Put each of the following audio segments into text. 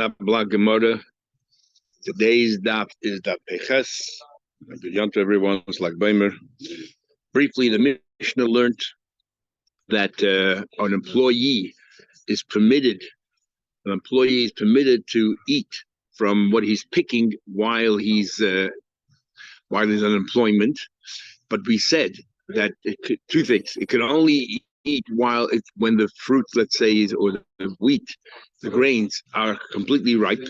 Abla Gemara. Today's daf is daf Peches. Good young to everyone. It's like Baimer. Briefly, the Mishnah learned that an employee is permitted. An employee is permitted to eat from what he's picking while he's on employment. But we said that two things. It can only eat when the fruit, let's say, or the wheat, the grains are completely ripe.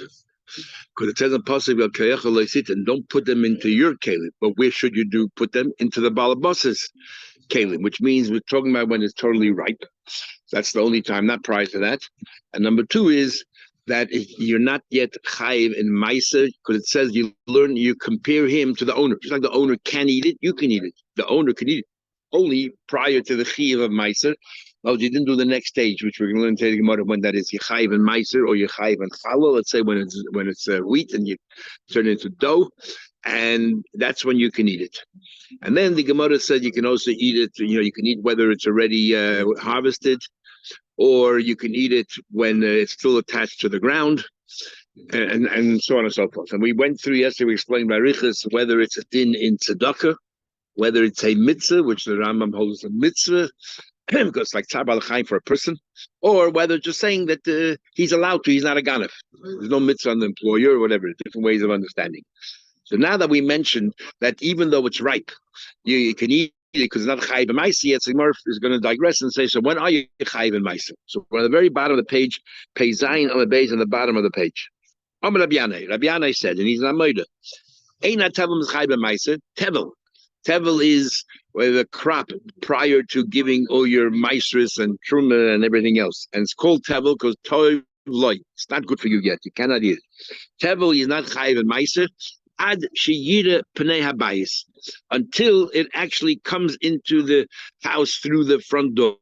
Because it says in Pasuk, and don't put them into your kalim. But where should you put them? Into the balabas's kalim, which means we're talking about when it's totally ripe. That's the only time, not prior to that. And number two is that you're not yet chayiv in meiser, because it says you compare him to the owner. Just like the owner can eat it, you can eat it. The owner can eat it only prior to the chayiv of meiser. Well, you didn't do the next stage, which we're going to learn today tomorrow, when that is yechayiv and meiser or yechayiv and challah. Let's say when it's wheat and you turn it into dough, and that's when you can eat it. And then the Gemara said you can also eat it. You can eat whether it's already harvested, or you can eat it when it's still attached to the ground, and so on and so forth. And we went through yesterday. We explained by Riches whether it's a din in tzedakah, whether it's a mitzvah, which the Rambam holds a mitzvah, because it's like tzar balachayim for a person, or whether just saying that he's allowed to, he's not a ganef. There's no mitzvah on the employer or whatever. Different ways of understanding. So now that we mentioned that even though it's ripe, you can eat it because it's not chayiv and ma'aser yet, so Murph is going to digress and say, so when are you chayiv and ma'aser? So we're at the very bottom of the page, pei zayin on the base on the bottom of the page. Rabbi Yanai said, and he's not murder. Ein tevel chayiv and ma'aser. Tevel is the crop prior to giving all your maestris and truma and everything else. And it's called tevel because toiv loy. It's not good for you yet. You cannot eat it. Tevel is not chayiv and ma'aser ad sheyira pnei habayis, until it actually comes into the house through the front door.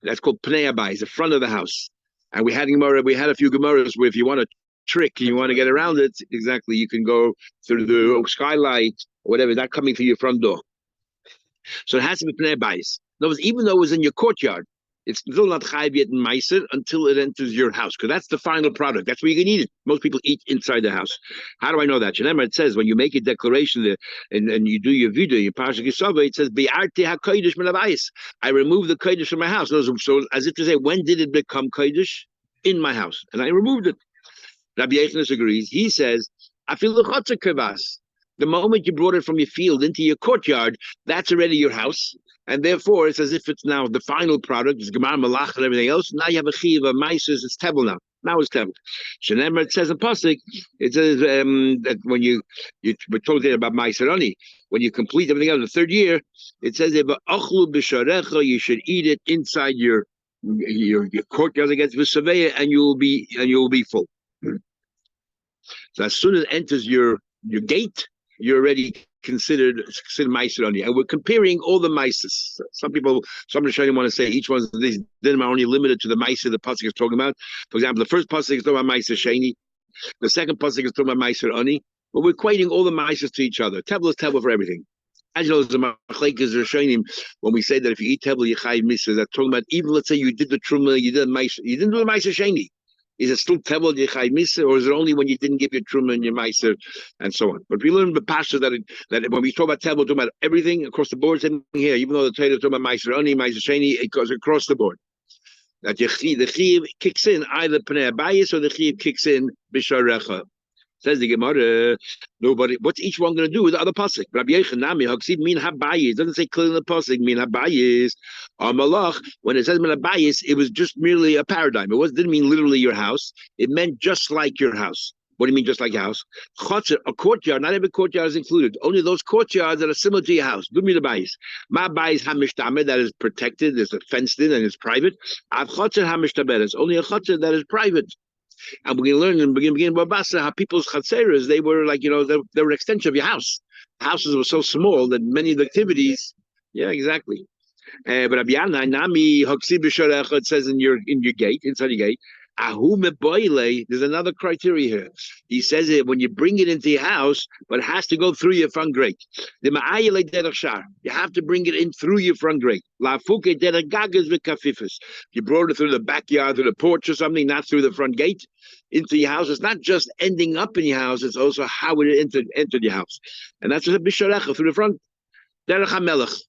That's called pnei habayis, the front of the house. And we had a few gemaras where if you want to trick and you want to get around it, exactly, you can go through the skylight or whatever, not coming through your front door. So it has to be pnei habayis. In other words, even though it was in your courtyard, it's still not chayiv yet in meiser until it enters your house, because that's the final product. That's where you can eat it. Most people eat inside the house. How do I know that? It says when you make a declaration and you do your video, your Parsha Kisava, it says Bi'arti HaKodesh min habayis. I removed the kodesh from my house. So as if to say, when did it become kodesh? In my house, and I removed it. Rabbi Yechanan agrees. He says, Afilu chotzer kavas. The moment you brought it from your field into your courtyard, that's already your house. And therefore, it's as if it's now the final product. It's Gemar Malach and everything else. Now you have a chiv of ma'aser. It's tevel now. Now it's tevel. Shenemer, it says in Pasuk, it says that when we're talking about ma'aser ani, when you complete everything else in the third year, it says achlu b'sharecha, you should eat it inside your courtyard against v'saveya, and you will be full. So as soon as it enters your gate, you're already considered ma'aser ani. And we're comparing all the ma'ases. Some Rishonim want to say each one of these dinim are only limited to the ma'aser the pasuk is talking about. For example, the first pasuk is talking about ma'aser sheni. The second pasuk is talking about ma'aser ani. But we're equating all the ma'ases to each other. Tevel is tevel for everything. As you know, the machlekes Rishonim, when we say that if you eat tevel, you chayiv misa, that's talking about even, let's say you did the truma, you did the ma'aser, you didn't do the ma'aser sheni. Is it still tevel yechai misa, or is it only when you didn't give your truma and your meiser, and so on? But we learn the pasha that when we talk about tevel, we're talking about everything across the board. Same here, even though the Torah is talking about meiser oni, meiser sheni, it goes across the board. That the chiv kicks in either pnei habayis or the chiv kicks in b'sharecha. Says the Gemara, nobody. What's each one going to do with the other pasuk? Rabbi Yechonami haksiv min habayis. It doesn't say clearly in the pasuk min habayis. Malach, when it says min habayis, it was just merely a paradigm. Didn't mean literally your house. It meant just like your house. What do you mean just like your house? Chotzer, a courtyard. Not every courtyard is included. Only those courtyards that are similar to your house. Do min habayis. Ma bayis hamishtame, that is protected, is fenced in, and is private. Av chotzer hamishtaber, it's only a chotzer that is private. And we learn in the beginning of Babasa how people's chatzeres, they were like, they were an extension of your house. Houses were so small that many of the activities, yeah, exactly. But Rabbi Yanai, Nami Haksib B'Sharecha, it says in your gate, inside your gate, There's another criteria here. He says it when you bring it into your house, but it has to go through your front gate. You have to bring it in through your front gate. You brought it through the backyard, through the porch or something, not through the front gate into your house. It's not just ending up in your house, it's also how it entered your house. And that's just a bisharecha through the front. Derech HaMelech.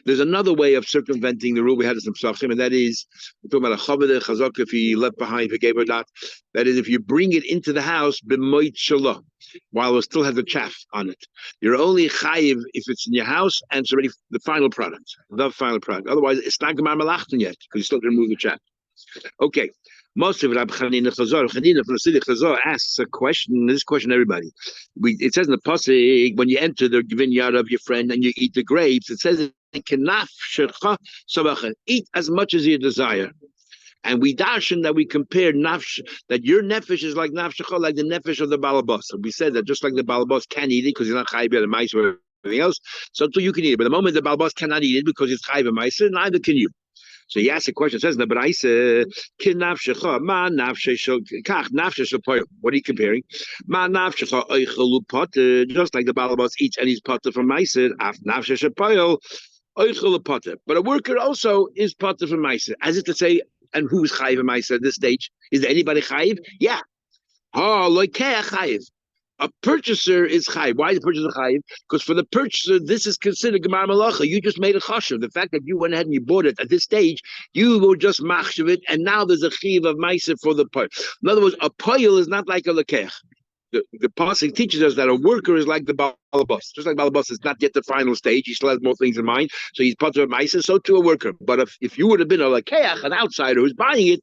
There's another way of circumventing the rule. We had some psachim, and that is we're talking about a chavada chazak if he left behind, if he gave her that. That is, if you bring it into the house b'moit shalah, while it still has the chaff on it, you're only chayiv if it's in your house and it's already the final product, the final product. Otherwise, it's not gemar malachten yet because you still can remove the chaff. Okay. Most of Rab Chanina Chazor from the city Chazor asks a question. This question, everybody. It says in the pasuk when you enter the vineyard of your friend and you eat the grapes. It says eat as much as you desire. And we darshan that we compare nafsh, that your nefesh is like nafshecha, like the nefesh of the balabas. So we said that just like the balabas can eat it because he's not chayiv the mice or everything else, so too you can eat it. But the moment the balabas cannot eat it because it's chayiv mice, neither can you. So he asks a question. It says in the Braise, what are you comparing? Just like the balabas eats and he's potter from meiser, but a worker also is potter from meiser. As if to say, and who's chayiv meiser at this stage? Is there anybody chayiv? Yeah. Oh, like chayiv. A purchaser is chayiv. Why is the purchaser chayiv? Because for the purchaser, this is considered gemar malacha. You just made a chashav. The fact that you went ahead and you bought it at this stage, you will just machshav it, and now there's a chiv of meiser for the poil. In other words, a poil is not like a lekech. The pasuk teaches us that a worker is like the balabas. Just like balabas is not yet the final stage, he still has more things in mind. So he's part of meiser, so too a worker. But if you would have been a lekeach, an outsider who's buying it,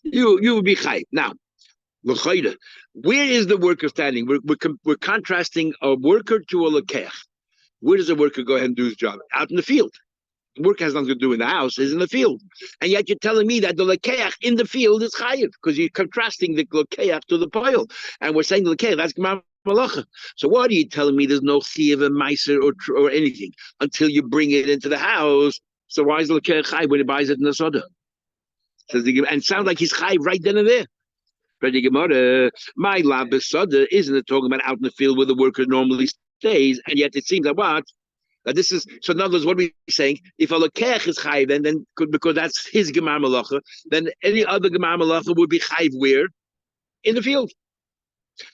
you would be chayiv. Now, where is the worker standing? We're contrasting a worker to a lekeach. Where does a worker go ahead and do his job? Out in the field. Work has nothing to do in the house, is in the field. And yet you're telling me that the lekeach in the field is chayiv, because you're contrasting the lekeach to the poil. And we're saying the lekeach, that's gemar malacha. So what are you telling me there's no chiv of meiser or anything until you bring it into the house? So why is the lekeach chayiv when he buys it in the soda? And it sounds like he's chayiv right then and there. But the Gemara, my lab soda isn't it talking about out in the field where the worker normally stays, and yet it seems that what? That this is so. In other words, what are we saying? If a lekech is chayiv, then because that's his gemar malacha, then any other gemar malacha would be chayiv where? In the field.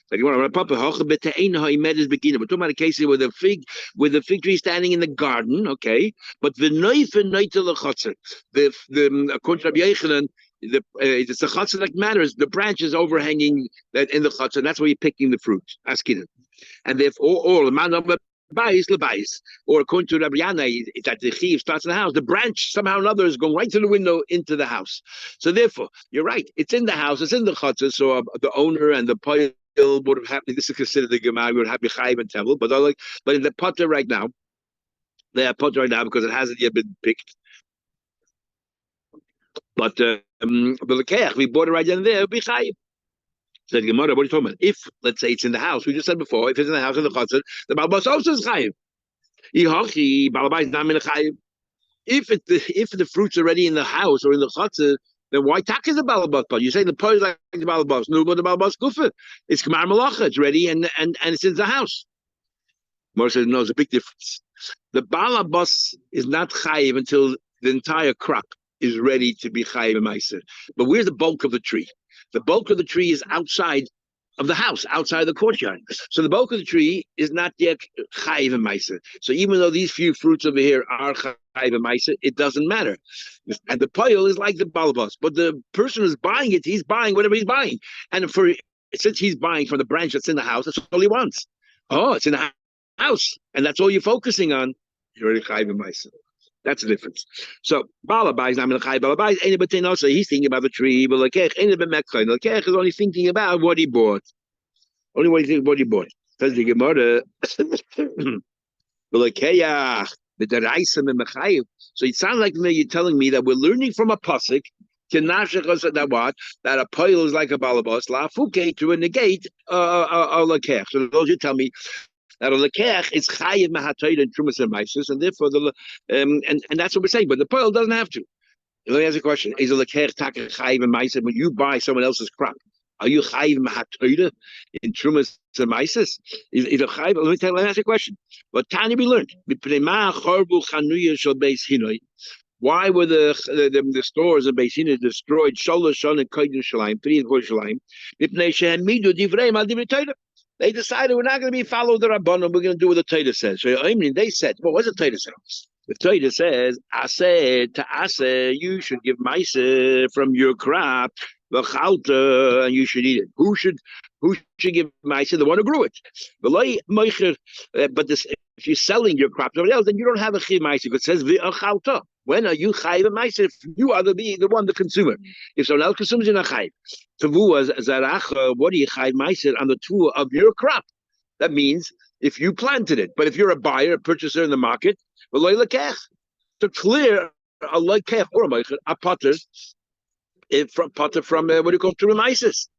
Like you want to wrap up we're talking about a case where the fig tree standing in the garden, okay, but the according to Rabbi Yechanan, it's a chatzah that matters. The branch is overhanging that in the chatzah, and that's where you're picking the fruit. Asking it, and therefore, all the man of lebais, or according to Rabbi Yana, that the chiv starts in the house. The branch somehow or another is going right through the window into the house. So therefore, you're right. It's in the house. It's in the chatzah. So the owner and the poil would have happened. This is considered the gemara. Would have chayiv and tevel, but in the potter right now, they are potter right now because it hasn't yet been picked. But the lekeach, we bought it right then and there, it would be chayiv. Said Gemara, what are you talking about? If, let's say, it's in the house, we just said before, if it's in the house in the chatzah, the balabas also is chayiv. If the fruit's already in the house or in the chatzah, then why tak is the balabas? You say the poil is like the balabas. No, but the balabas kufa. It's gemar malacha. It's ready and it's in the house. Moshe says, no, there's a big difference. The balabas is not chayiv until the entire crop is ready to be chayiv meiser. But where's the bulk of the tree? The bulk of the tree is outside of the house, outside of the courtyard. So the bulk of the tree is not yet chayiv meiser. So even though these few fruits over here are chayiv meiser, it doesn't matter. And the poil is like the balabas, but the person who's buying it, he's buying whatever he's buying. And since he's buying from the branch that's in the house, that's all he wants. Oh, it's in the house, and that's all you're focusing on. You're already chayiv meiser. That's the difference. So balabais is not chayiv balabais. Anybody also he's thinking about the tree, but lekech is only thinking about what he bought. Only what he bought. Says the Gemara. So it sounds like you're telling me that we're learning from a pasuk that a poil is like a balabas, la fuke to negate a lekech. So those you tell me that a lekeach is chayiv mahatoid and trumas and meisus, and therefore and that's what we're saying. But the poil doesn't have to. Let me ask you a question. Is a lekech taka chayiv and ma'aser when you buy someone else's crop? Are you chayiv mahatoida in trumas and ma'ases? Is a chayiv? Let me ask you a question. What Tanya we learned? Why were the stores of Beis Hillel destroyed? Shalosh shana koydin shalayim, 3 and 4 shalayim. Mipnei shehem midu divreim al divrei Torah. They decided we're not going to be follow the Rabbanon. We're going to do what the Torah says. So I mean, they said, well, what's the Torah say? The Torah says, "Aseh to aseh, you should give ma'aser from your crop, v'chalta, and you should eat it." Who should give ma'aser? The one who grew it. But this, if you're selling your crop to somebody else, then you don't have a chiv ma'aser. It says v'chalta. When are you chayiv ma'aser? If you are the one, the consumer. If someone else consumes, you're not chayiv. Tavua zaracha. What do you chayiv ma'aser on the tour of your crop? That means if you planted it. But if you're a buyer, a purchaser in the market, to clear a lekech or a potter, from what do you call Turumaisis.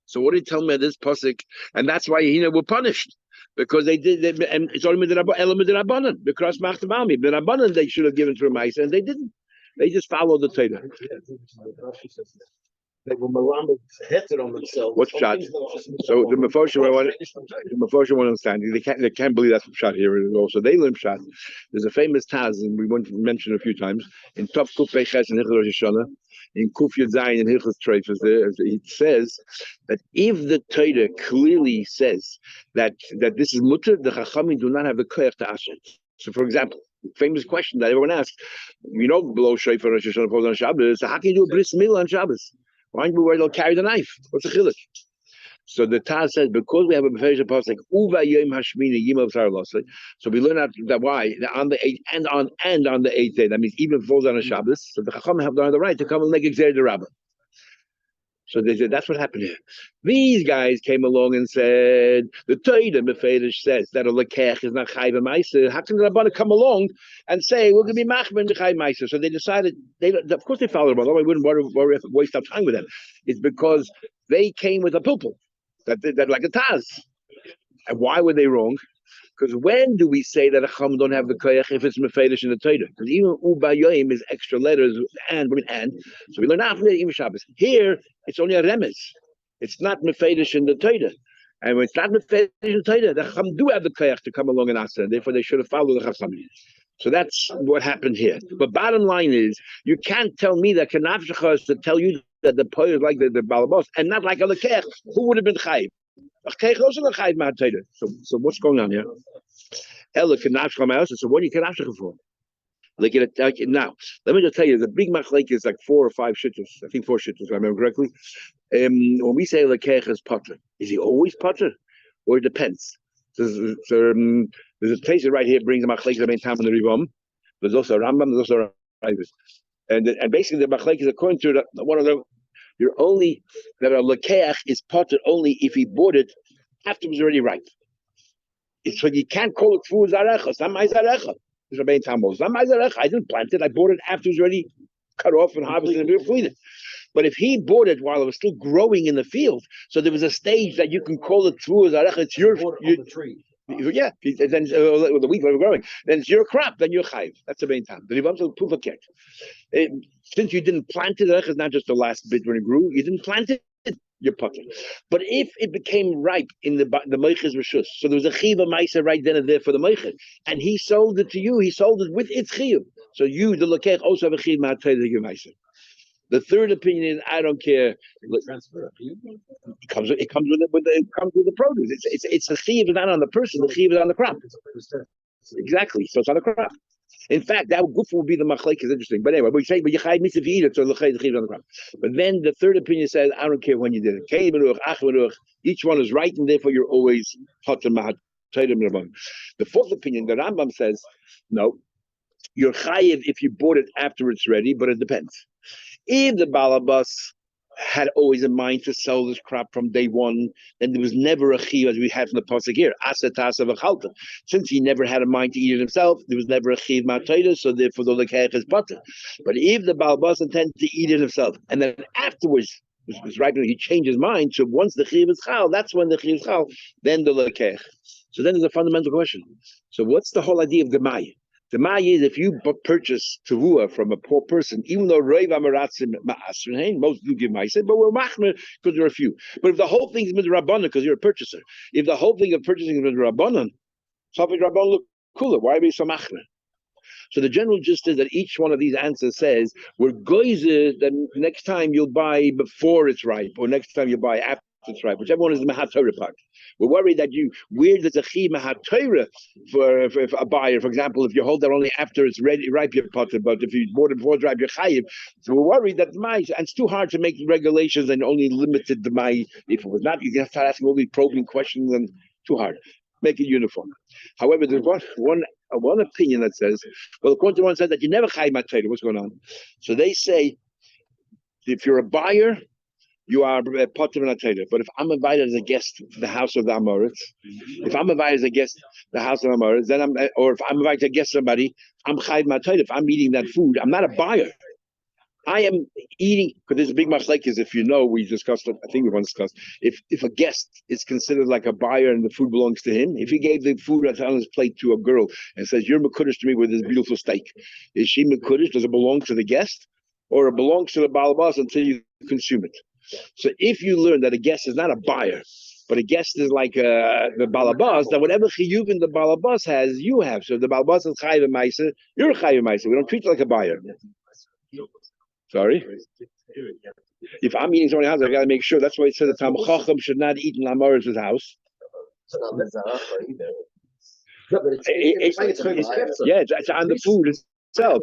So what do you tell me this pasuk? And that's why were punished. Because they did, and it's only the Rabbanan, because Machtamami, the Rabbanan they should have given Turumaisis, and they didn't. They just followed the Torah. They were Malamba headed on themselves. What's shot? So the Mephoshim want to understand. They can't believe that's shot here also. They learn shot. There's a famous Taz, and we want to mention a few times in Tov Kuf Peches and Hilchos Rosh Hashanah, in Kuf Yud Zayin and Hilchos Treifas. It says that if the Torah clearly says that this is mutter, the Chachamim do not have the koyach to ask it. So, for example, famous question that everyone asks, below Shofar Rosh Hashanah falls on Shabbos. So how can you do a bris milah on Shabbos? Why don't where they'll carry the knife? What's the chiluk? So the Taz says because we have a Mephoshim pasuk uva yom hashmini yimov saralosei. So we learn out that why on the 8th and on the 8th day. That means even if it falls on a Shabbos. So the Chacham have the right to come and make exer the Rabbah. So they said that's what happened here. These guys came along and said the Torah Mefedish says that a lekech is not chayv ma'aser. How can the Rabbanan come along and say we're going to be machmer the chayv ma'aser? So they decided of course they followed Rabbanan. I wouldn't waste our time with them. It's because they came with a pilpul that like a taz. And why were they wrong? Because when do we say that a chum don't have the koyach if it's mefedish in the Torah? Because even ubayoim is extra letters and. So we learn after even Shabbos. Here it's only a remez. It's not mefedish in the Torah. And when it's not mefedish in the Torah, the chum do have the koyach to come along and ask them. Therefore, they should have followed the chacham. So that's what happened here. But bottom line is, you can't tell me that kanavshecha is to tell you that the poet is like the balabos and not like a lekech. Who would have been chayiv? So what's going on here? So what are you kanavshecha for? Like now, let me just tell you, the big machlek is like 4 or 5 shittas. I think 4 shittas, if I remember correctly. When we say lekech is potter, is he always potter, or it depends? There's a place right here brings the machlek the main time in the Rivom. There's also a Rambam. There's also a Ravis. And basically the machlek is according to one of the. You're only that a lekeach is potter only if he bought it after it was already ripe. So you can't call it fu zarecha. Samai zarecha. I didn't plant it. I bought it after it was already cut off and harvested and completed. But if he bought it while it was still growing in the field, so there was a stage that you can call it fu zarecha. It's your tree. Yeah, then the wheat was growing. Then it's your crop. Then you're chayiv. That's the main time. The Ribam said proof of kek. Since you didn't plant it, it's not just the last bit when it grew. You didn't plant it. You're potter. But if it became ripe in the meiches reshus, so there was a chiva ma'aser right then and there for the meiches, and he sold it to you. He sold it with its chiv. So you, the lekech, also have a chiv ma'aser. The third opinion is I don't care. It comes with the produce. It's a chiv not on the person. The chiv is on the crop. Exactly. So it's on the crop. In fact, that would be the machlek is interesting. But anyway, we say, but you chayv mitzvah if you eat it, so the chiv on the crop. But then the third opinion says I don't care when you did it. Each one is right, and therefore you're always hot and mahat. The fourth opinion, the Rambam says, no, you're chayiv if you bought it after it's ready, but it depends. If the balabas had always in mind to sell this crop from day one, then there was never a chiv as we had from the pasuk here. Since he never had a mind to eat it himself, there was never a chiv matayda, so therefore the lekech is potter. But if the balabas intended to eat it himself, and then afterwards, was right when he changed his mind, so once the chiv is chal, that's when the chiv is chal, then the lekech. So then there's a fundamental question. So what's the whole idea of gemai? The Ma'ay is if you purchase Tavua from a poor person, even though Reiv Amaratzim Ma'asrin, most do give Ma'aseh, but we're Machmer because there are a few. But if the whole thing is Midrabanan because you're a purchaser, if the whole thing of purchasing is Midrabanan, Safik Rabban look cooler. Why be so Machmer? So the general gist is that each one of these answers says we're goyzer that next time you'll buy before it's ripe, or next time you buy after it's ripe, whichever one is the Mahat Torah part. We're worried that where there's a chi Mahat Torah for a buyer, for example, if you hold that only after it's ready, ripe, you're potter, but if you bought it before it's ripe, you're chayiv. So we're worried that and it's too hard to make regulations and only limited the my. If it was not, you have to start asking all these probing questions and too hard. Make it uniform. However, there's one opinion that says, well, according to one said that you never chayiv Mahat Torah. What's going on? So they say if you're a buyer, you are potter Mahat Torah. But if I'm invited as a guest to the house of the Amoritz, if I'm invited as a guest to the house of the Amoritz, then or if I'm invited to guest somebody, I'm chayiv Mahat Torah. If I'm eating that food, I'm not a buyer. I am eating, because there's a big machlekes, if you know, we discussed it, I think we once discussed, if a guest is considered like a buyer and the food belongs to him, if he gave the food on his plate to a girl and says, you're mekudesh to me with this beautiful steak, is she mekudesh? Does it belong to the guest? Or it belongs to the balabas until you consume it? So if you learn that a guest is not a buyer, but a guest is like the balabas, then whatever chiyuvin the balabas has, you have. So if the balabas is chayiv ma'aser, you're a chayiv ma'aser. We don't treat you like a buyer. Sorry? If I'm eating someone's house, I've got to make sure. That's why it says the Tam Chacham should not eat in Lamoris' house. It's on the food itself.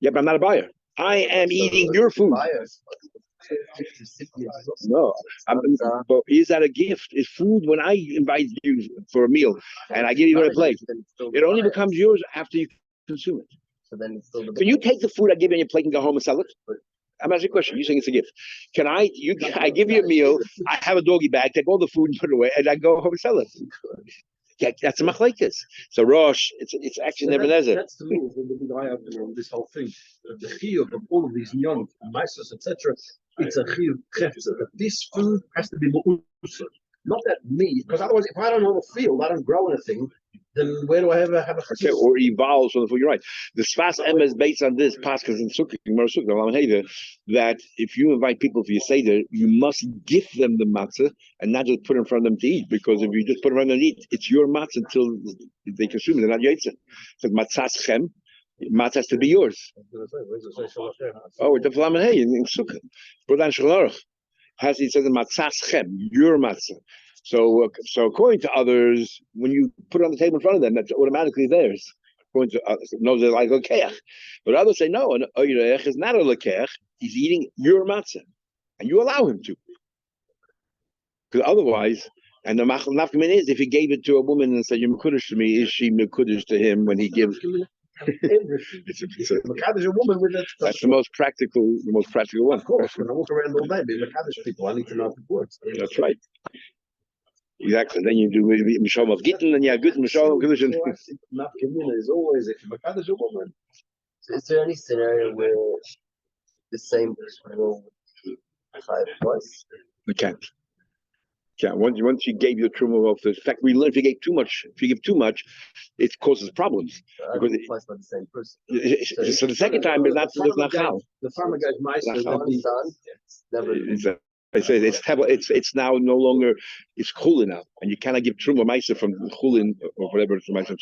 Yeah, but I'm not a buyer. I am eating your food. No, but is that a gift? Is food when I invite you for a meal and I give you a plate? It only becomes yours after you consume it. So then it's still can you take the food I give you on your plate and go home and sell it? I'm asking a question. You're saying it's a gift. Can I give you a meal, I have a doggy bag, take all the food and put it away, and I go home and sell it. Yeah, that's a machlekes. So Rosh, it's actually never Nezer. That's to me is the big eye opener on this whole thing. The chiyuv of all of these young mices, etc. It's a chiyuv chefza. That this food has to be mu'usar. Not that me, because otherwise, if I don't own a field, I don't grow anything, then where do I ever have a chiyuv? Okay, or evolves from the food. You're right. The Sfas Emma is based on this paskas and sukkah, that if you invite people for your seder, you must gift them the matzah and not just put it in front of them to eat. Because if you just put it in front of them to eat, it's your matzah until they consume it. They're not yotzeh. So matzah chem, matzah has to be yours. Oh, it's the Flamen Hey in sukkah. Put on Shulchan Aruch. He says matzah chem, your matzah. So according to others, when you put it on the table in front of them, that's automatically theirs. According to others, no, they're like a lekeach. But others say no, an oirech is not a lekeach. He's eating your matzah, and you allow him to. Because otherwise, and the nafkamin is if he gave it to a woman and said you're mekudesh to me, is she mekudesh to him when he gives? Mekadesh a woman with it. That's the most practical one. Of course, when I walk around all day, being Mekadesh people, I need to know if it works. That's right. Exactly. Then you do Mishal of Gittin, and you have good Mishal of Kedushin. Nafkamina is always if Mekadesh a woman. So is there any scenario where the same person will five twice? We can't. Yeah, once you gave your truma of the fact we learned if you gave too much, it causes problems. So because twice by the same person. So the second time is not how. The farmer guy's mice Never. I say it's now no longer it's chulin now, and you cannot give truma ma'aser from chulin or whatever it's ma'aser.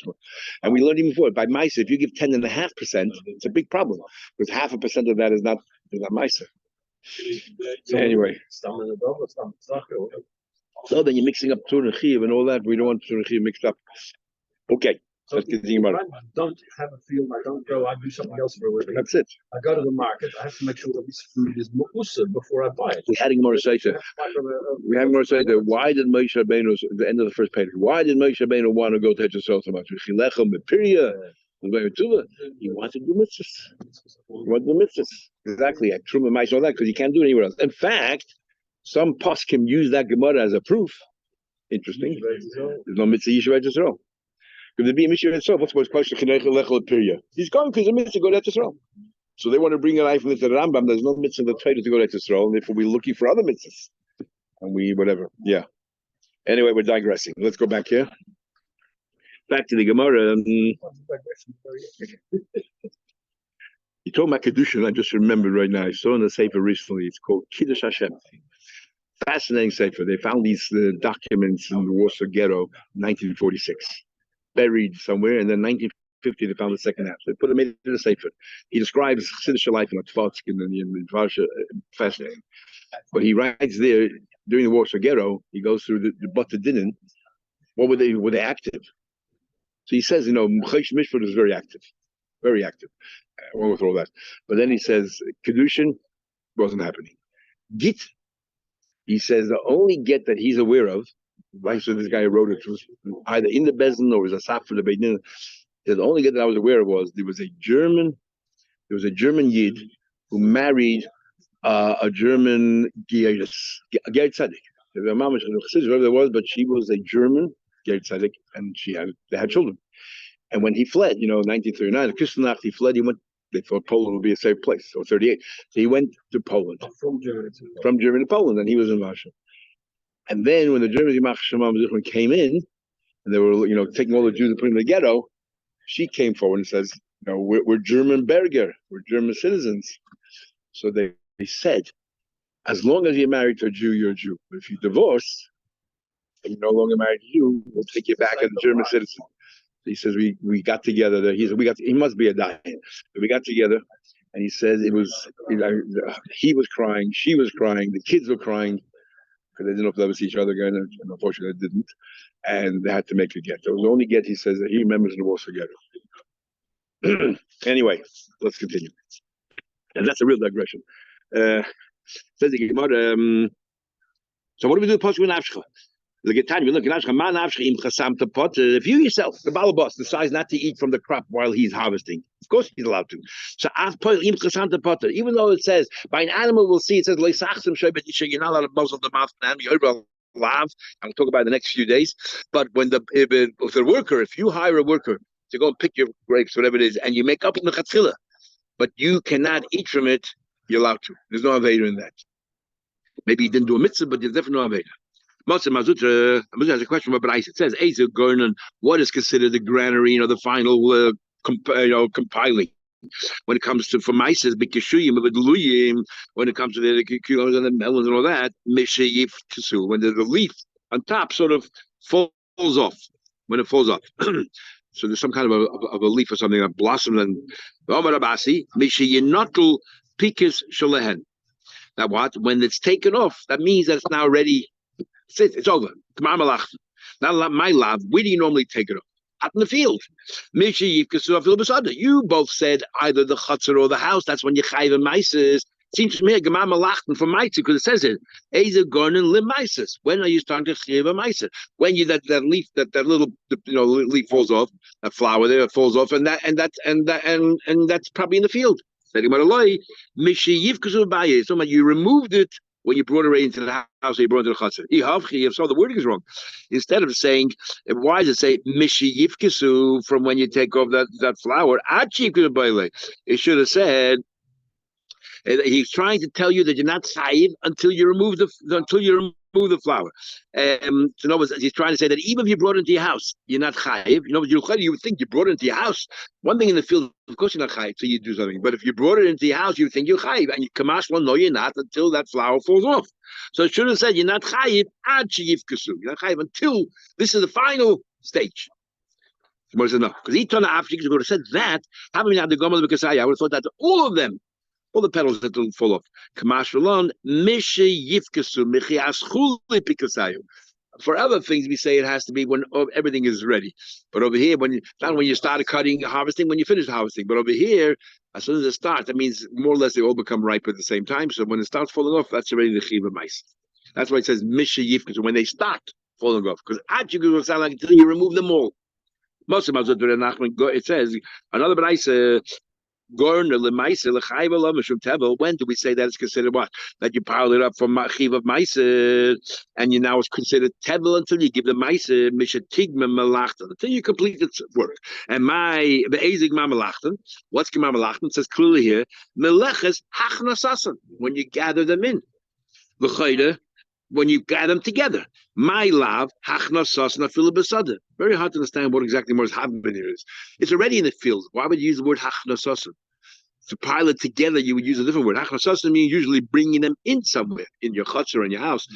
And we learned even before by ma'aser, if you give 10.5%, it's a big problem because 0.5% of that is not ma'aser. So anyway, so then you're mixing up tur and chiv and all that. We don't want tur and chiv mixed up. Okay. So if I don't have a field, I don't go, I do something else for a living. That's it. I go to the market, I have to make sure that this food is mu'usar before I buy it. We're adding more Seita. Why did Moshe Rabbeinu, at the end of the first page, why did Moshe Rabbeinu want to go to Eretz so much? He wanted to do mitzvahs. Exactly. At Truma Maish, all that, because you can't do it anywhere else. In fact, some poskim use that Gemara as a proof. Interesting. There's no mitzvah Yishuv Eretz Yisrael. If there be a mitzvah itself, what's supposed to he's going because the mitzvah to go to Eretz Yisrael. So they want to bring a knife into the Rambam. There's no mitzvah in the Torah to go to Eretz Yisrael, and therefore we're looking for other mitzvahs. And we whatever. Yeah. Anyway, we're digressing. Let's go back here. back to the Gemara. You talking about Kedushin, I just remembered right now. I saw in the Sefer recently, it's called Kiddush Hashem. Fascinating Sefer. They found these documents in the Warsaw Ghetto, 1946, buried somewhere, and then 1950 they found the second half. They put it in the Sefer. He describes Chassidish life in Tvatsk and in Varsha. Fascinating. But he writes there, during the Warsaw Ghetto, he goes through the Bata Dinin. What were they? Were they active? So he says, Mchesh Mishpat is very active. Very active. I won't go through all that. But then he says, Kedushin wasn't happening. Git, he says, the only get that he's aware of, like so this guy wrote it, was either in the Bezin or was a saf for the Beidin. The only get that I was aware of was there was a German Yid who married a German Ger Tzaddik. Whoever there was, but she was a German Ger Tzaddik, and they had children. And when he fled, 1939, the Kristallnacht, he fled. He went. They thought Poland would be a safe place. Or 38, so he went to Poland. From Germany to Poland, and he was in Russia. And then when the Germans came in, and they were, taking all the Jews and putting them in the ghetto, she came forward and says, we're German Berger, we're German citizens. So they said, as long as you're married to a Jew, you're a Jew. But if you divorce, and you're no longer married to you, we'll take you back as a German citizen. He says we got together. He must be a dying. We got together, and he says he was crying, she was crying, the kids were crying because they didn't know if they ever see each other again, and unfortunately they didn't, and they had to make a get. It was the only get he says that he remembers in the Warsaw Ghetto. Anyway, let's continue, and that's a real digression. Says the Gemara. So what do we do with Pasuk Nafshcha? If you yourself, the balabas, decides not to eat from the crop while he's harvesting, of course he's allowed to. So even though it says by an animal, we'll see it says you're not allowed to muzzle the mouth of an animal. I'll talk about it the next few days. But when if the worker, if you hire a worker to go and pick your grapes, whatever it is, and you make up in the chatzila, but you cannot eat from it, you're allowed to. There's no aveda in that. Maybe you didn't do a mitzvah, but there's definitely no aveda. Mazutra has a question about Bryce. It says, what is considered the granary, the final compiling? When it comes to for mices, when it comes to the cucumbers and the melons and all that, when the leaf on top sort of falls off, when it falls off. So there's some kind of a leaf or something that blossoms and now what? When it's taken off, that means that it's now ready. It's over. Now, my love, where do you normally take it off? Out in the field. You both said either the chutzner or the house. That's when you chayv and meises. Seems to me a gemar malachten for meises because it says it. Eza gornen lim meises. When are you starting to chayv a meises? When you that leaf that little leaf falls off, that flower there falls off, and that's probably in the field. So you removed it. When you brought it right into the house, you brought it to the chutzner. So the wording is wrong. Instead of saying, why does it say mishiyivkisu from when you take off that flower? It should have said he's trying to tell you that you're not chayiv until you remove the flower. So in other words, he's trying to say that even if you brought it into your house, you're not chayiv. You would think you brought it into your house. One thing in the field, of course, you're not chayiv till you do something. But if you brought it into your house, you think you're chayiv, and you kamash one, no, you're not until that flower falls off. So it should have said you're not chayiv ad sheyivkasu. You're not chayiv until this is the final stage. Somebody said no, because he turned after you would have said that. How many had the gomal because I would have thought that all of them. All the petals that will fall off. For other things, we say it has to be when everything is ready. But over here, not when you start cutting, harvesting, when you finish harvesting. But over here, as soon as it starts, that means more or less they all become ripe at the same time. So when it starts falling off, that's already the chiva mice. That's why it says misha yifkas when they start falling off. Because atchik will sound like until you remove them all. It says another b'raisa. When do we say that it's considered what? That you pile it up from Machiv of Maisa, and you now it's considered Tevel until you give the Maisa Mishatigma Malachtan, until you complete its work. And my Be'ezig Mamalachtan, what's Mamalachtan? It says clearly here, Meleches Hachnasasan, when you gather them in. L'chayda, when you gather them together. My love, very hard to understand what exactly Mor's having here is. It's already in the field. Why would you use the word hachnasasan? To pile it together, you would use a different word. Hachnasasan means usually bringing them in somewhere, in your chutz or in your house.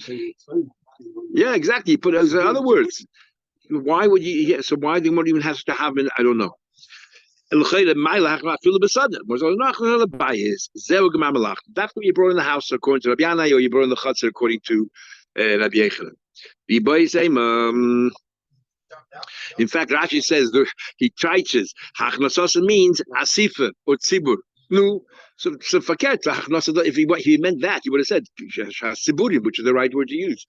Yeah, exactly. You put as other words. Why would you? Yeah, so why the Gemara even has to have it? I don't know. That's what you brought in the house according to Rabbi Yanai, or you brought in the chutz according to Rabbi Yechanan. In fact, Rashi says he teaches hachnasasa means asifa or tzibur. No, so forget hachnasasa. If he meant that, he would have said siburim, which is the right word to use,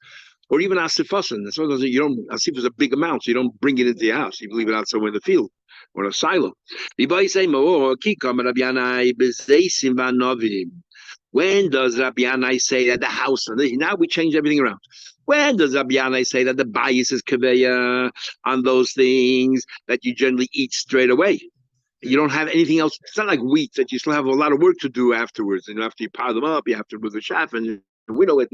or even asifasan. That's what you don't. Asif is a big amount, so you don't bring it into your house. You leave it out somewhere in the field or a silo. When does Rabbi Yanai say that the house? Now we change everything around. When does Rabbi Yanai say that the bias is kaveya on those things that you generally eat straight away? You don't have anything else. It's not like wheat that you still have a lot of work to do afterwards. And after you pile them up, you have to move the chaff and winnow it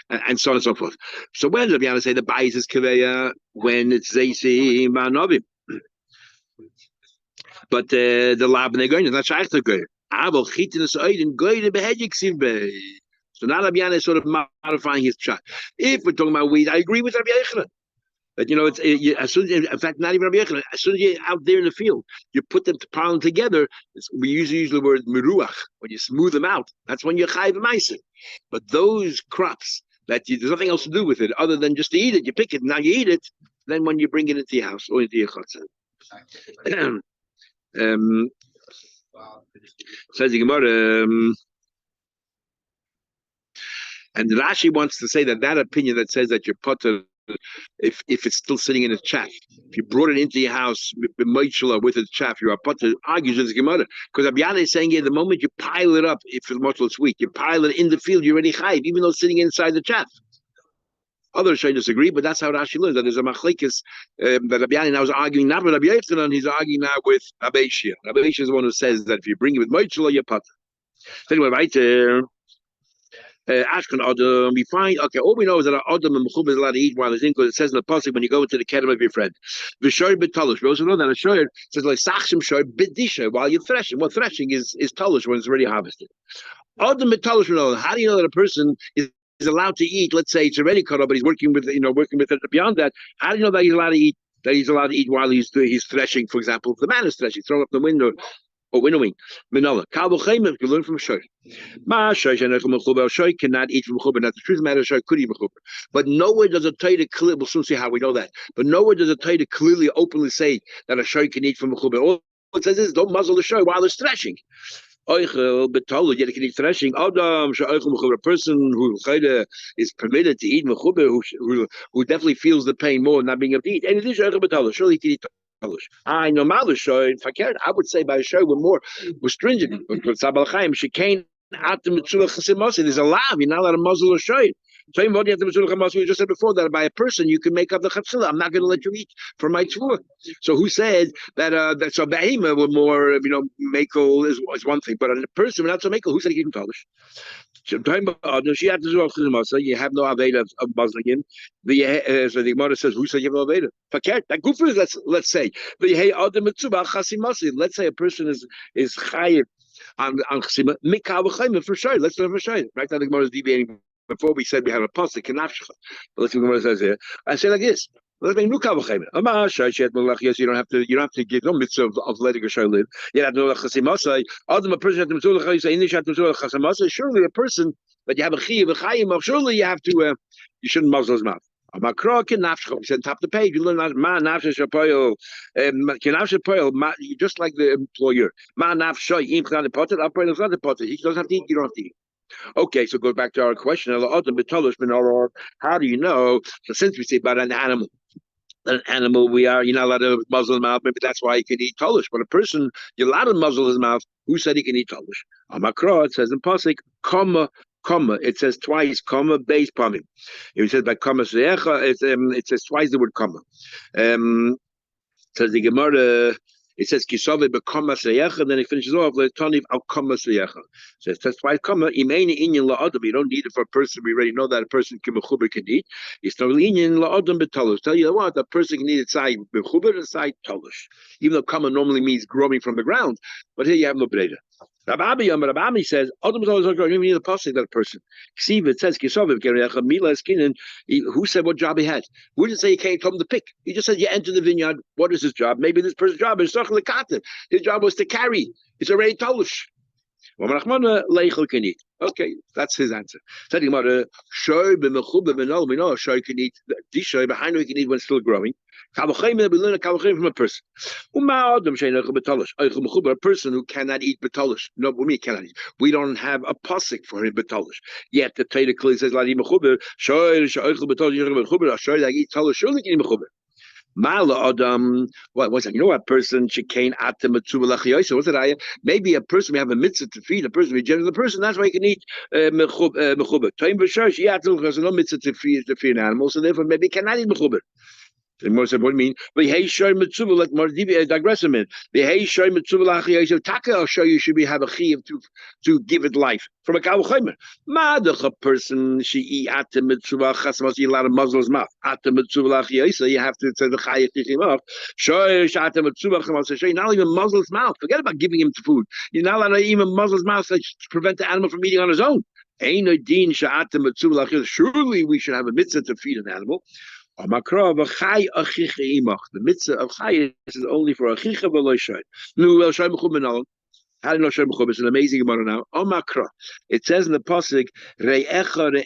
and so on and so forth. So when does Rabbi Yanai say the bias is kaveya? When it's zeisim ba'novim. But the labne goyin is not shaykh to goyin. So now Rabbi Yana is sort of modifying his shot. If we're talking about weed, I agree with Rabbi Yechanan. But as soon as, in fact, not even Rabbi Yechanan, as soon as you're out there in the field, you put them to pile them together. We usually use the word meruach. When you smooth them out, that's when you're chayiv ma'aser. But those crops that there's nothing else to do with it other than just to eat it. You pick it, now you eat it. Then when you bring it into your house or into your chutzah. Says the Gemara, and Rashi wants to say that opinion that says that your potter, if it's still sitting in its chaff, if you brought it into your house with its chaff, your potter argues with the Gemara because Abiyana is saying, the moment you pile it up, if it's much less weak, you pile it in the field, you're already chayiv, even though it's sitting inside the chaff. Others should disagree, but that's how Rashi learns. That there's a machlekes that Rabbi Yanai now is arguing not with Rabbi Yechanan, he's arguing now with Rabbi Shia. Rabbi Shia is the one who says that if you bring it with Moitzel, you're potter. Anyway, right Ashkan Adam, we find all we know is that Adam and Mechub is allowed to eat while he's in, because it says in the pasuk when you go into the kedem of your friend. V'shoy b'talish. We also know that a shoyer says like sachshim shoy b'disha while you're threshing. Well, threshing is talish when it's already harvested. Adam b'talish. How do you know that a person is allowed to eat? Let's say it's already cut up, but he's working with it beyond that. How do you know that he's allowed to eat? That he's allowed to eat while he's threshing, for example. If the man is threshing, throw up the window or winnowing. Manola. You learn from Shoy. Shoy cannot eat from Chuba. Now, the truth of the matter, Shoy could eat from Chuba. But nowhere does a Torah clearly, we'll soon see how we know that, but nowhere does a Torah clearly, openly say that a Shoy can eat from Chuba. All it says is don't muzzle the Shoy while it's threshing. Yet it can eat threshing. A person who is permitted to eat mechuber, who definitely feels the pain more not being able to eat. And it is surely he can eat talish. I know Malushoy. I would say by Shoy we're stringent. There's a law. You're not allowed to muzzle a Shoy. Same what you have to we just said before that by a person you can make up the chatzila. I'm not going to let you eat for my tzvur. So who said that? That so behema were more makel is one thing, but a person not so makel. Who said he can talish? She had to you have no aveda of muzzling him. So the Gemara says, who said you have no aveda? Fakir that goofer is let's say let's say a person is chayiv on chasima mikal for sure. Let's learn for sure. Right now the Gemara is deviating. Before we said we have a pasuk in Nafshcha. But let's see what it says here. I say like this. Let's make nukav v'chayim. Yes, you don't have to give no mitzvah of letting a show live. You have no chasimasa. Adam, a person has to say English have to chasimasa. Surely a person that you have a chiyuv v'chayim. Surely you have to. You shouldn't muzzle his mouth. Amakrok in Nafshcha. We said top of the page. You learn ma nafshe shapoil. Kinafshe poil. Just like the employer. Ma nafshe im chlan the potter. Operator is not the potter. He doesn't have to eat. You don't have to eat. Okay, so go back to our question. How do you know? So since we say about an animal, you're not allowed to muzzle his mouth. Maybe that's why he can eat tolish. But a person, you're allowed to muzzle his mouth. Who said he can eat tolish? Amakra, it says in pasuk, comma. It says twice, comma, base palming. It says by comma it says twice the word comma. Says the Gemara It says kisave bekama seyecha, and then it finishes off letaniv al kama seyecha. So that's why kama imeni inyan la'adam. You don't need it for a person. We already know that a person can eat. It's not inyan la'adam betalus. Tell you what, a person can eat it side mechuber and side talush. Even though kama normally means growing from the ground, but here you have no breda. Rabbi says, Adam is always going to need a pasuk that person. See, it says, who said what job he had? Who didn't say he can't come to pick? He just said, you enter the vineyard. What is his job? Maybe this person's job is his job was to carry. It's already talush. Okay, that's his answer. We know shoy can eat. Dishoy behind we can eat when it's still growing. We learn a from a person. A person who cannot eat betalish. No, we cannot eat. We don't have a pasuk for him betalish. Yet the Torah clearly says, shoy that eat talish surely can eat mechuber. Mala Adam, what was that? You know what person chicane atem. What's it? Maybe a person we have a mitzvah to feed, a person we generate the person. That's why you can eat mechuber. Time b'shar she there's no mitzvah to feed an animal, so therefore maybe cannot eat mechuber. The more said, what do you mean? But hey, shoy mitzvah like Mardivi digress a minute. The hey shoy mitzvah lachiyosef taka. I'll show you should be have a chiyuv to give it life from a kavachaymer. Madach a person she eat atem mitzvah chasmas you a lot of muzzle's mouth atem mitzvah lachiyosef. You have to say the chayiv tichim off. Shoy atem mitzvah chamas shoy not even muzzle's mouth. Forget about giving him food. You're not allowed to even muzzle's mouth to prevent the animal from eating on his own. Surely we should have a mitzvah to feed an animal. The mitzvah of chai is only for achicha v'lo shoy. Nu el shoy mechub menalan. How do you know shoy mechub? It's an amazing Gemara now. Omakra. It says in the pasuk re'echa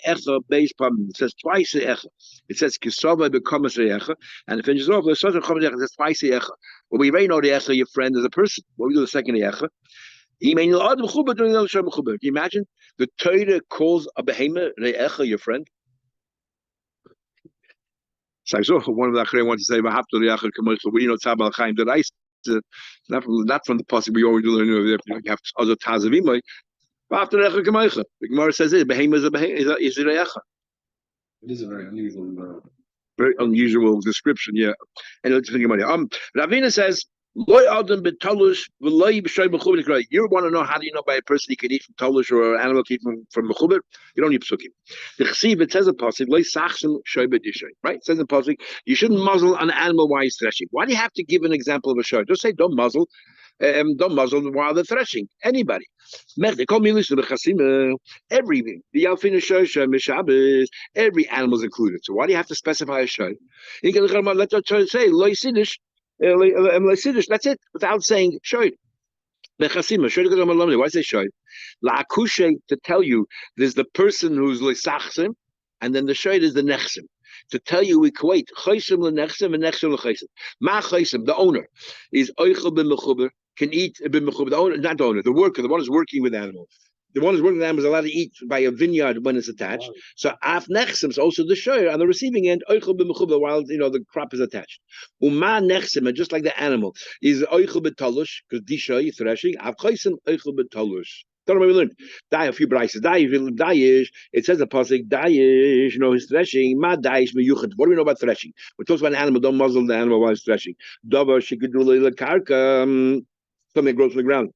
beis pam. It says twice re'echa. It says kisava becomes re'echa, and it finishes off with such a chomesh. It says twice re'echa. Well, we already know re'echa, your friend, is a person. What we do the second re'echa? Can you imagine the Torah calls a behemoth re'echa your friend? So I saw one of the Achrei wanted to say, "What do you know Tzabal Chaim that I not from the pasuk we always learn. You have other Tazavimai. After Recha Kamaycha, the Gemara says it. Behemoth is a re'echa. It is a Very unusual description. Yeah, and let's think about it. Ravina says. You want to know how do you know by a person he can eat from talush or an animal can eat from mechuber? You don't need psukim. The chesiv, it says in pasuk, right? It says in pasuk, you shouldn't muzzle an animal while he's threshing. Why do you have to give an example of a shoy? Just say don't muzzle while they're threshing. Anybody. Every every animal is included. So why do you have to specify a shoy? You can let the Torah say that's it, without saying shoy. Why say shoy? To tell you there's the person who's lesachsim, and then the shoy is the nechsim. To tell you we equate chaysim lenechsim and nechsim lechaysim. Ma chaysim, the owner, is oichel b'mechuber, can eat b'mechuber. The owner, not the owner, the worker, the one who's working with animals. The one who's working with animals is allowed to eat by a vineyard when it's attached. So af nechsim is also the shoyer on the receiving end, oichel b'mechuber, while the crop is attached. Uma nechsim, and just like the animal, is oichel b'talush, because dishoy threshing, af chaysim oichel b'talush. Don't know what we learned. Die a few brises. Dayish. It says a pasuk. Dayish. His threshing. Ma dayish meyuchet. What do we know about threshing? We talk about an animal. Don't muzzle the animal while it's threshing. Davar shekidule lekarka. Something grows from the ground.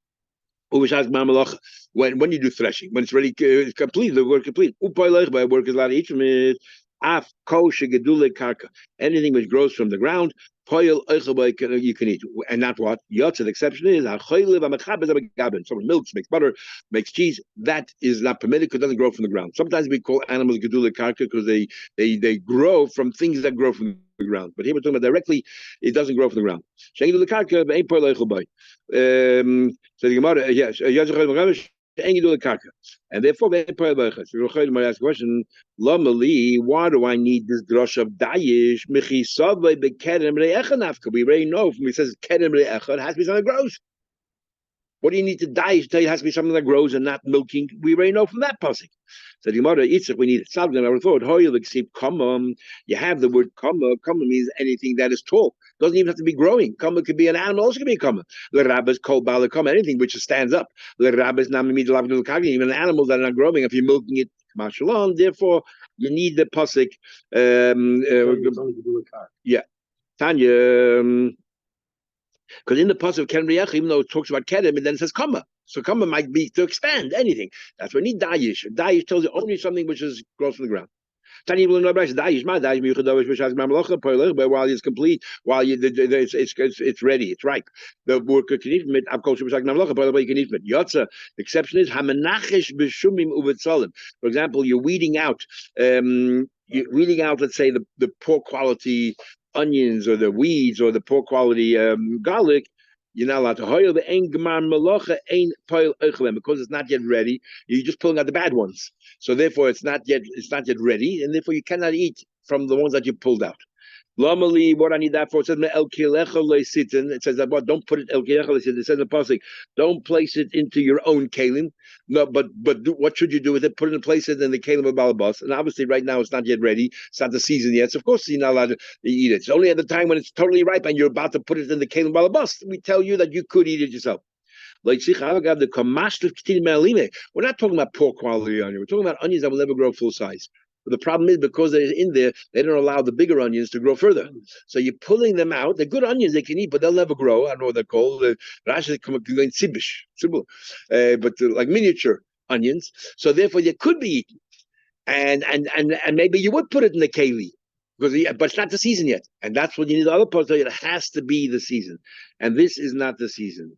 When you do threshing, when it's ready, complete, the work complete. By work is allowed to eat from it. Af kol shegedule karka. Anything which grows from the ground, you can eat. And not what? Yotze, the exception is someone milks, makes butter, makes cheese. That is not permitted because it doesn't grow from the ground. Sometimes we call animals gedule karka because they grow from things that grow from the ground. But here we're talking about directly, it doesn't grow from the ground. So the Gemara, yes, and therefore, we ask the question, why do I need this drush of dayish? We already know when he says kerem re'echa, it has to be something that grows. What do you need to dayish? Tell you it has to be something that grows and not milking. We already know from that pasuk. So the Gemara eats it. We need it. I would thought, you have the word kama. Kama means anything that is tall. Doesn't even have to be growing. Kama could be an animal. Also could be a kama. The rabbis called bala kama. Anything which stands up. The rabbis even animals that are not growing. If you're milking it, mashallah. Therefore, you need the pasuk. Yeah, Tanya. Because in the pasuk of Ken Riach, even though it talks about Kedem, and then it says Kama. So Kama might be to expand anything. That's when you need Dayish. Dayish tells you only something which is grows from the ground. Tiny will know Dayish, my Dayish, but while it's complete, while it's ready, it's ripe. The worker can eat from it. Of course, you can eat from it. Yotza, the exception is Hamanachish b'shumim uvetzalim. For example, you're weeding out, let's say the poor quality onions or the weeds or the poor quality garlic. You're not allowed to hire the engmar melocha ein poil eichelem because it's not yet ready. You're just pulling out the bad ones. So therefore, it's not yet ready, and therefore you cannot eat from the ones that you pulled out. Normally, what I need that for? It says el kilecha leisitin. It says that what? Don't put it el kilecha leisitin. It says in the pasuk, don't place it into your own kalim. No, but what should you do with it? Put it in place it in the kalim of balabas. And obviously, right now it's not yet ready. It's not the season yet. So of course you're not allowed to eat it. It's only at the time when it's totally ripe and you're about to put it in the kalim balabas. We tell you that you could eat it yourself. We're not talking about poor quality onion. We're talking about onions that will never grow full size. But the problem is because they're in there, they don't allow the bigger onions to grow further. So you're pulling them out. They're good onions they can eat, but they'll never grow. I don't know what they're called. But like miniature onions. So therefore, they could be eaten, and maybe you would put it in the keli. But it's not the season yet, and that's what you need. The other part, it has to be the season, and this is not the season.